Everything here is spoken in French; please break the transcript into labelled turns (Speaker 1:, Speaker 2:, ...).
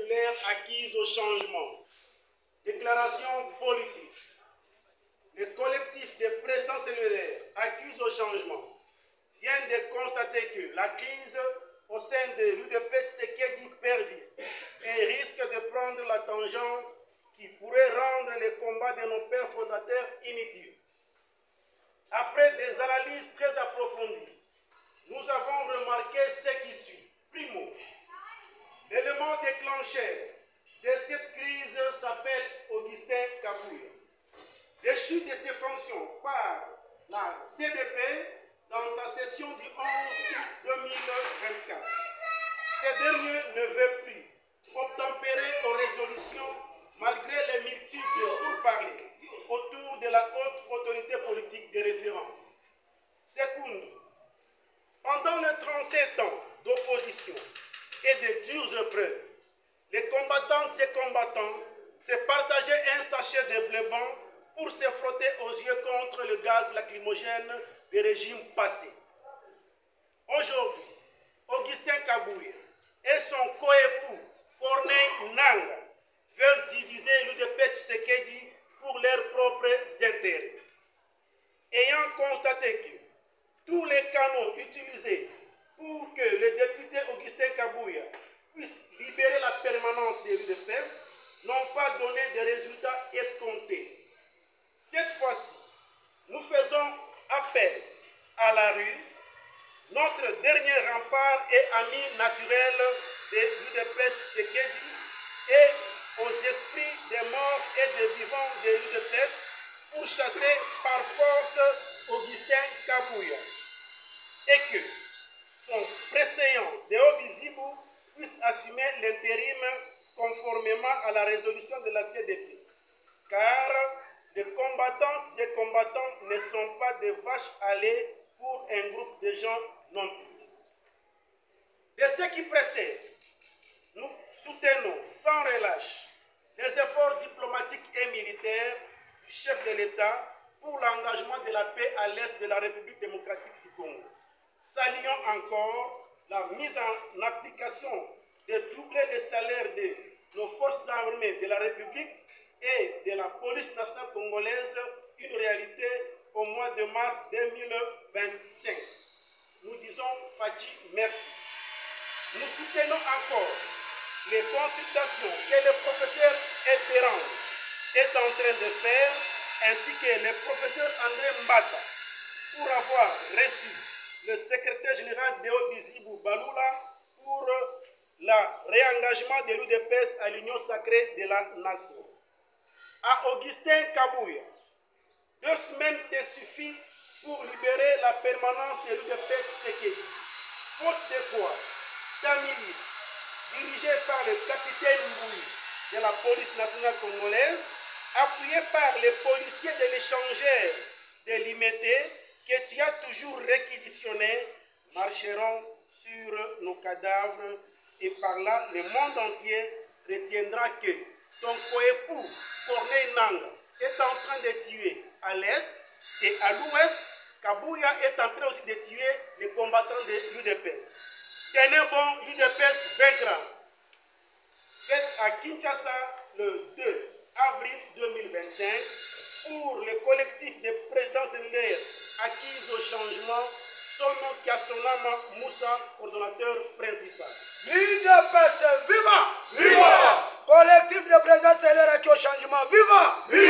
Speaker 1: cellulaire acquise au changement. Déclaration politique. Le collectif des présidents cellulaires acquis au changement vient de constater que la crise au sein de l'UDPS Tshisekedi persiste et risque de prendre la tangente qui pourrait rendre les combats de nos pères fondateurs inutiles. Après des analyses très approfondies, nous avons remarqué ce qui suit. Primo, l'élément déclencheur de cette crise s'appelle Augustin Kabuya. Déchu de ses fonctions par la CDP dans sa session du 11 août 2024. Ce dernier ne veut plus obtempérer aux résolutions malgré les multiples pourparlers autour de la haute autorité politique de référence. Secondo, pendant les 37 ans d'opposition et de dures épreuves, les combattantes et combattants se partageaient un sachet de blé blanc pour se frotter aux yeux contre le gaz lacrymogène des régimes passés. Aujourd'hui, Augustin Kabuya et son coépoux Corneille Nangaa veulent diviser l'UDPS Tshisekedi pour leurs propres intérêts. Ayant constaté que tous les canaux utilisés pour que le député Augustin Kabuya puisse libérer la permanence de l'UDPS n'ont pas donné de résultats escomptés. Cette fois-ci, nous faisons appel à la rue, notre dernier rempart et ami naturel de l'UDPS Tshisekedi, et aux esprits des morts et des vivants de l'UDPS pour chasser par force Augustin Kabuya. Et que son préséant Deo Bizibu puisse assumer l'intérim conformément à la résolution de la CDP. Car les combattantes et combattants ne sont pas des vaches à lait pour un groupe de gens non plus. De ce qui précède, nous soutenons sans relâche les efforts diplomatiques et militaires du chef de l'État pour l'engagement de la paix à l'est de la République démocratique du Congo. Saluons encore la mise en application de doubler les salaires de nos forces armées de la République et de la police nationale congolaise, une réalité au mois de mars 2025. Nous disons Fachi merci. Nous soutenons encore les consultations que le professeur Espérance est en train de faire, ainsi que le professeur André Mbata, pour avoir reçu le secrétaire général Deo Bizibu Baloula pour le réengagement de l'UDPS à l'Union sacrée de la nation. À Augustin Kabuya, 2 semaines te suffit pour libérer la permanence de l'UDPS Tshisekedi. Faute de quoi, ta milice, dirigée par le capitaine Mboui de la police nationale congolaise, appuyée par les policiers de l'échangeur de l'IMT que tu as toujours réquisitionnés, marcheront sur nos cadavres et par là, le monde entier retiendra que ton coépoux, Corneille Nangaa, est en train de tuer à l'est et à l'ouest. Kabuya est en train aussi de tuer les combattants de l'UDPS. Tenez bon, l'UDPS vaincra. Faites à Kinshasa le 2 avril 2025 pour le collectif des présidents cellulaires acquis au changement, Sono Kiasonama Moussa, coordonnateur principal.
Speaker 2: L'UDPS, viva!
Speaker 3: Viva!
Speaker 2: Collectif des présidents cellulaires acquis au changement, viva!
Speaker 3: Viva!